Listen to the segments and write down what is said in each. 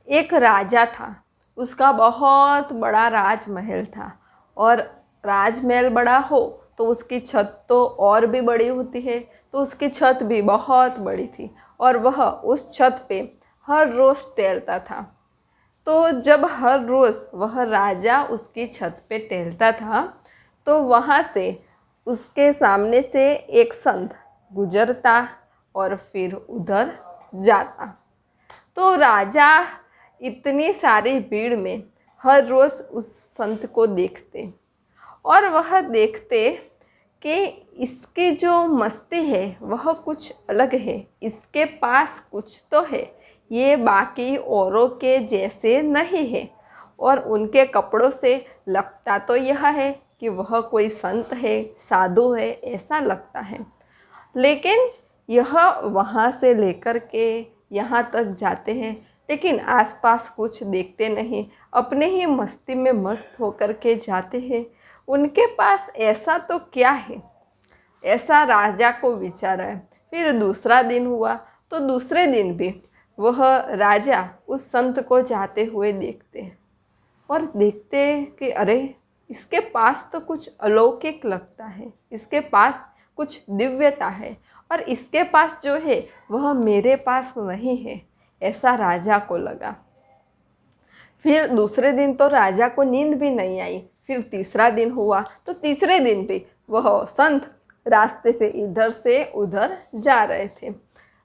एक राजा था, उसका बहुत बड़ा राजमहल था। और राजमहल बड़ा हो तो उसकी छत तो और भी बड़ी होती है, तो उसकी छत भी बहुत बड़ी थी और वह उस छत पे हर रोज़ टहलता था। तो जब हर रोज़ वह राजा उसकी छत पे टहलता था तो वहाँ से उसके सामने से एक संत गुजरता और फिर उधर जाता। तो राजा इतनी सारी भीड़ में हर रोज़ उस संत को देखते और वह देखते कि इसकी जो मस्ती है वह कुछ अलग है, इसके पास कुछ तो है, ये बाकी औरों के जैसे नहीं है। और उनके कपड़ों से लगता तो यह है कि वह कोई संत है, साधु है, ऐसा लगता है। लेकिन यह वहाँ से लेकर के यहाँ तक जाते हैं, लेकिन आसपास कुछ देखते नहीं, अपने ही मस्ती में मस्त होकर के जाते हैं। उनके पास ऐसा तो क्या है, ऐसा राजा को विचार है। फिर दूसरा दिन हुआ तो दूसरे दिन भी वह राजा उस संत को जाते हुए देखते और देखते कि अरे, इसके पास तो कुछ अलौकिक लगता है, इसके पास कुछ दिव्यता है और इसके पास जो है वह मेरे पास नहीं है, ऐसा राजा को लगा। फिर दूसरे दिन तो राजा को नींद भी नहीं आई। फिर तीसरा दिन हुआ तो तीसरे दिन भी वह संत रास्ते से उधर जा रहे थे।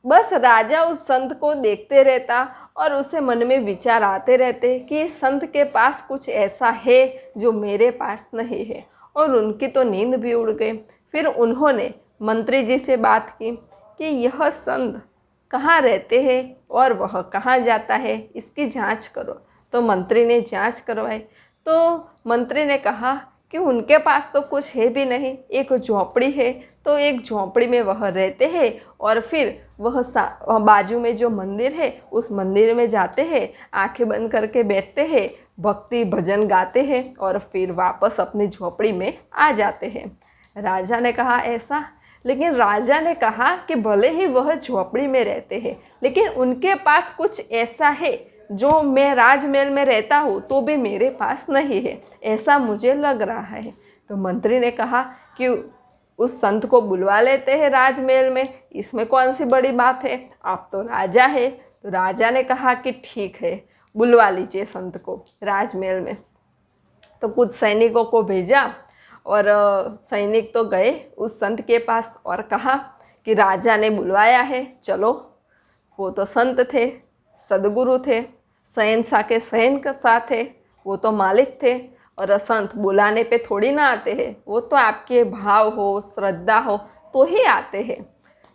बस राजा उस संत को देखते रहता और उसे मन में विचार आते रहते कि संत के पास कुछ ऐसा है जो मेरे पास नहीं है। और उनकी तो नींद भी उड़ गई। फिर उन्होंने मंत्री जी से बात की कि यह संत कहाँ रहते हैं और वह कहाँ जाता है, इसकी जांच करो। तो मंत्री ने जांच करवाई तो मंत्री ने कहा कि उनके पास तो कुछ है भी नहीं, एक झोपड़ी है, तो एक झोपड़ी में वह रहते हैं और फिर वह बाजू में जो मंदिर है उस मंदिर में जाते हैं, आंखें बंद करके बैठते हैं, भक्ति भजन गाते हैं और फिर वापस अपनी झोपड़ी में आ जाते हैं। राजा ने कहा ऐसा, लेकिन राजा ने कहा कि भले ही वह झोपड़ी में रहते हैं लेकिन उनके पास कुछ ऐसा है जो मैं राजमहल में रहता हूँ तो भी मेरे पास नहीं है, ऐसा मुझे लग रहा है। तो मंत्री ने कहा कि उस संत को बुलवा लेते हैं राजमहल में, इसमें कौन सी बड़ी बात है, आप तो राजा है। तो राजा ने कहा कि ठीक है, बुलवा लीजिए संत को राजमहल में। तो कुछ सैनिकों को भेजा और सैनिक तो गए उस संत के पास और कहा कि राजा ने बुलवाया है, चलो। वो तो संत थे, सदगुरु थे, शहंशाह के शहंशाह थे, वो तो मालिक थे। और संत बुलाने पे थोड़ी ना आते हैं, वो तो आपके भाव हो, श्रद्धा हो तो ही आते हैं।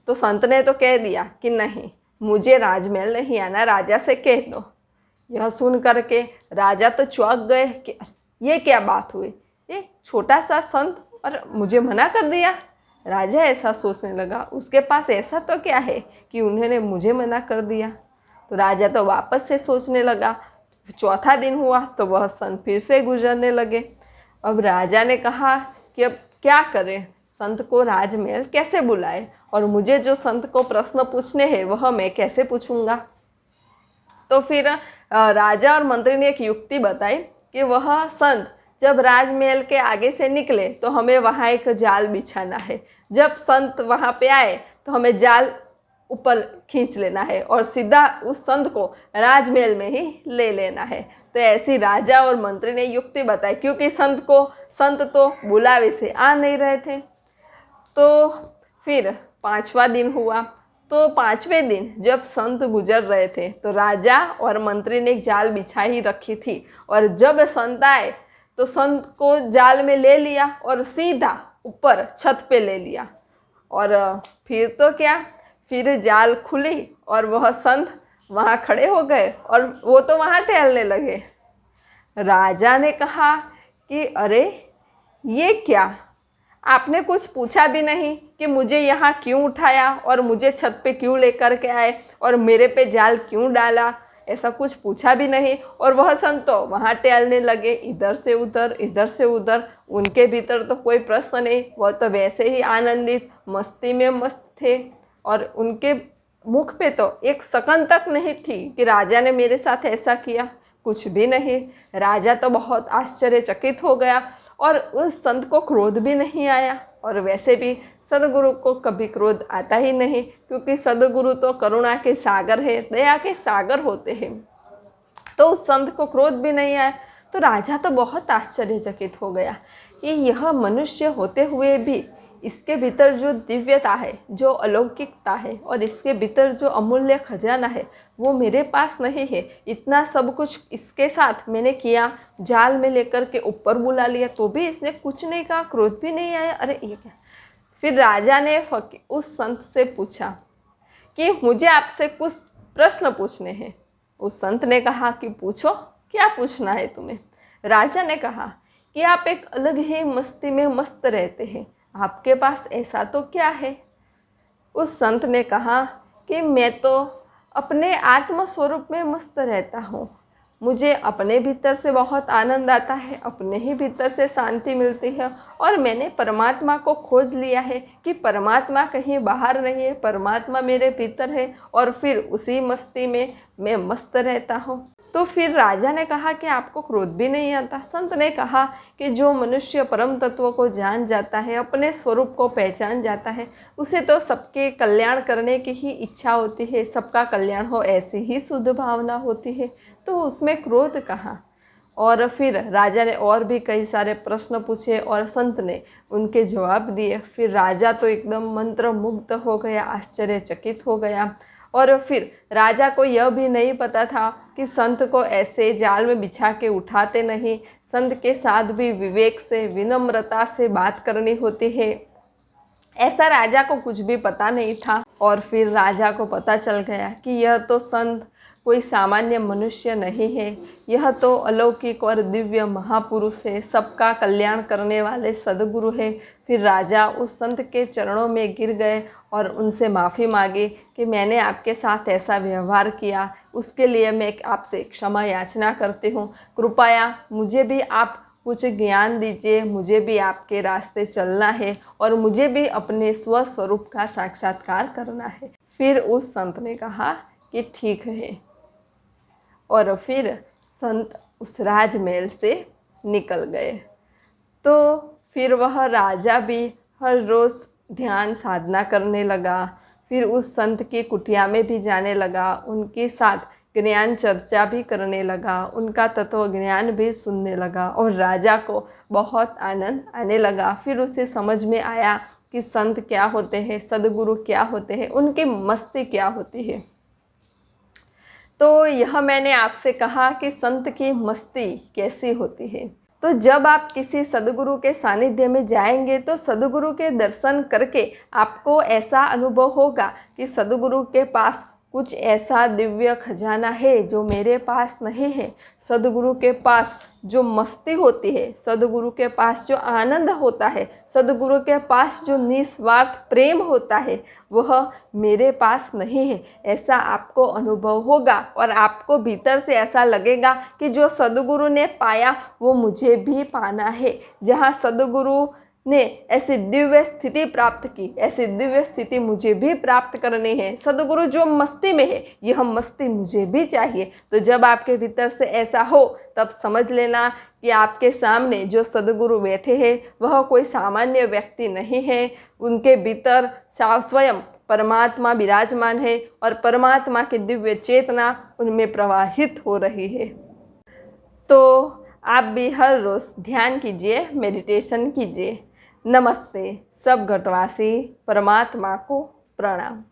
तो संत ने तो कह दिया कि नहीं, मुझे राजमहल नहीं आना, राजा से कह दो। यह सुन करके राजा तो चौंक गए कि ये क्या बात हुई, ये छोटा सा संत और मुझे मना कर दिया। राजा ऐसा सोचने लगा, उसके पास ऐसा तो क्या है कि उन्होंने मुझे मना कर दिया। तो राजा तो वापस से सोचने लगा। चौथा दिन हुआ तो वह संत फिर से गुजरने लगे। अब राजा ने कहा कि अब क्या करें, संत को राजमहल कैसे बुलाए और मुझे जो संत को प्रश्न पूछने हैं वह मैं कैसे पूछूंगा। तो फिर राजा और मंत्री ने एक युक्ति बताई कि वह संत जब राजमहल के आगे से निकले तो हमें वहाँ एक जाल बिछाना है, जब संत वहाँ पे आए तो हमें जाल ऊपर खींच लेना है और सीधा उस संत को राजमहल में ही ले लेना है। तो ऐसी राजा और मंत्री ने युक्ति बताई, क्योंकि संत तो बुलावे से आ नहीं रहे थे। तो फिर पांचवा दिन हुआ तो पांचवें दिन जब संत गुजर रहे थे तो राजा और मंत्री ने एक जाल बिछा ही रखी थी और जब संत आए तो संत को जाल में ले लिया और सीधा ऊपर छत पे ले लिया। और फिर तो क्या, फिर जाल खुली और वह संत वहाँ खड़े हो गए और वो तो वहाँ टहलने लगे। राजा ने कहा कि अरे ये क्या, आपने कुछ पूछा भी नहीं कि मुझे यहाँ क्यों उठाया और मुझे छत पे क्यों लेकर के आए और मेरे पे जाल क्यों डाला, ऐसा कुछ पूछा भी नहीं। और वह संत तो वहाँ टहलने लगे, इधर से उधर इधर से उधर। उनके भीतर तो कोई प्रश्न नहीं, वह तो वैसे ही आनंदित मस्ती में मस्त थे और उनके मुख पे तो एक सेकंड तक नहीं थी कि राजा ने मेरे साथ ऐसा किया, कुछ भी नहीं। राजा तो बहुत आश्चर्यचकित हो गया और उस संत को क्रोध भी नहीं आया। और वैसे भी सदगुरु को कभी क्रोध आता ही नहीं, क्योंकि सदगुरु तो करुणा के सागर है, दया के सागर होते हैं। तो उस संत को क्रोध भी नहीं आया। तो राजा तो बहुत आश्चर्यचकित हो गया कि यह मनुष्य होते हुए भी इसके भीतर जो दिव्यता है, जो अलौकिकता है और इसके भीतर जो अमूल्य खजाना है वो मेरे पास नहीं है। इतना सब कुछ इसके साथ मैंने किया, जाल में लेकर के ऊपर बुला लिया, तो भी इसने कुछ नहीं कहा, क्रोध भी नहीं आया। अरे ये क्या। फिर राजा ने उस संत से पूछा कि मुझे आपसे कुछ प्रश्न पूछने हैं। उस संत ने कहा कि पूछो, क्या पूछना है तुम्हें। राजा ने कहा कि आप एक अलग ही मस्ती में मस्त रहते हैं, आपके पास ऐसा तो क्या है। उस संत ने कहा कि मैं तो अपने आत्म स्वरूप में मस्त रहता हूँ, मुझे अपने भीतर से बहुत आनंद आता है, अपने ही भीतर से शांति मिलती है। और मैंने परमात्मा को खोज लिया है कि परमात्मा कहीं बाहर नहीं है, परमात्मा मेरे भीतर है, और फिर उसी मस्ती में मैं मस्त रहता हूँ। तो फिर राजा ने कहा कि आपको क्रोध भी नहीं आता। संत ने कहा कि जो मनुष्य परम तत्व को जान जाता है, अपने स्वरूप को पहचान जाता है, उसे तो सबके कल्याण करने की ही इच्छा होती है, सबका कल्याण हो ऐसी ही शुद्ध भावना होती है, तो उसमें क्रोध कहाँ। और फिर राजा ने और भी कई सारे प्रश्न पूछे और संत ने उनके जवाब दिए। फिर राजा तो एकदम मंत्रमुग्ध हो गया, आश्चर्यचकित हो गया। और फिर राजा को यह भी नहीं पता था कि संत को ऐसे जाल में बिछा के उठाते नहीं, संत के साथ भी विवेक से, विनम्रता से बात करनी होती है, ऐसा राजा को कुछ भी पता नहीं था। और फिर राजा को पता चल गया कि यह तो संत कोई सामान्य मनुष्य नहीं है, यह तो अलौकिक और दिव्य महापुरुष है, सबका कल्याण करने वाले सदगुरु है। फिर राजा उस संत के चरणों में गिर गए और उनसे माफ़ी मांगी कि मैंने आपके साथ ऐसा व्यवहार किया, उसके लिए मैं आपसे क्षमा याचना करती हूँ। कृपया मुझे भी आप कुछ ज्ञान दीजिए, मुझे भी आपके रास्ते चलना है और मुझे भी अपने स्वस्वरूप का साक्षात्कार करना है। फिर उस संत ने कहा कि ठीक है। और फिर संत उस राजमहल से निकल गए। तो फिर वह राजा भी हर रोज़ ध्यान साधना करने लगा। फिर उस संत की कुटिया में भी जाने लगा, उनके साथ ज्ञान चर्चा भी करने लगा, उनका तत्व ज्ञान भी सुनने लगा और राजा को बहुत आनंद आने लगा। फिर उसे समझ में आया कि संत क्या होते हैं, सदगुरु क्या होते हैं, उनकी मस्ती क्या होती है। तो यह मैंने आपसे कहा कि संत की मस्ती कैसी होती है। तो जब आप किसी सदगुरु के सानिध्य में जाएंगे तो सदगुरु के दर्शन करके आपको ऐसा अनुभव होगा कि सदगुरु के पास कुछ ऐसा दिव्य खजाना है जो मेरे पास नहीं है। सदगुरु के पास जो मस्ती होती है, सदगुरु के पास जो आनंद होता है, सदगुरु के पास जो निस्वार्थ प्रेम होता है, वह मेरे पास नहीं है, ऐसा आपको अनुभव होगा। और आपको भीतर से ऐसा लगेगा कि जो सदगुरु ने पाया वो मुझे भी पाना है। जहाँ सदगुरु ने ऐसी दिव्य स्थिति प्राप्त की, ऐसी दिव्य स्थिति मुझे भी प्राप्त करनी है। सदगुरु जो मस्ती में है, यह मस्ती मुझे भी चाहिए। तो जब आपके भीतर से ऐसा हो तब समझ लेना कि आपके सामने जो सदगुरु बैठे हैं वह कोई सामान्य व्यक्ति नहीं है। उनके भीतर स्वयं परमात्मा विराजमान है और परमात्मा की दिव्य चेतना उनमें प्रवाहित हो रही है। तो आप भी हर रोज़ ध्यान कीजिए, मेडिटेशन कीजिए। नमस्ते। सब घटवासी परमात्मा को प्रणाम।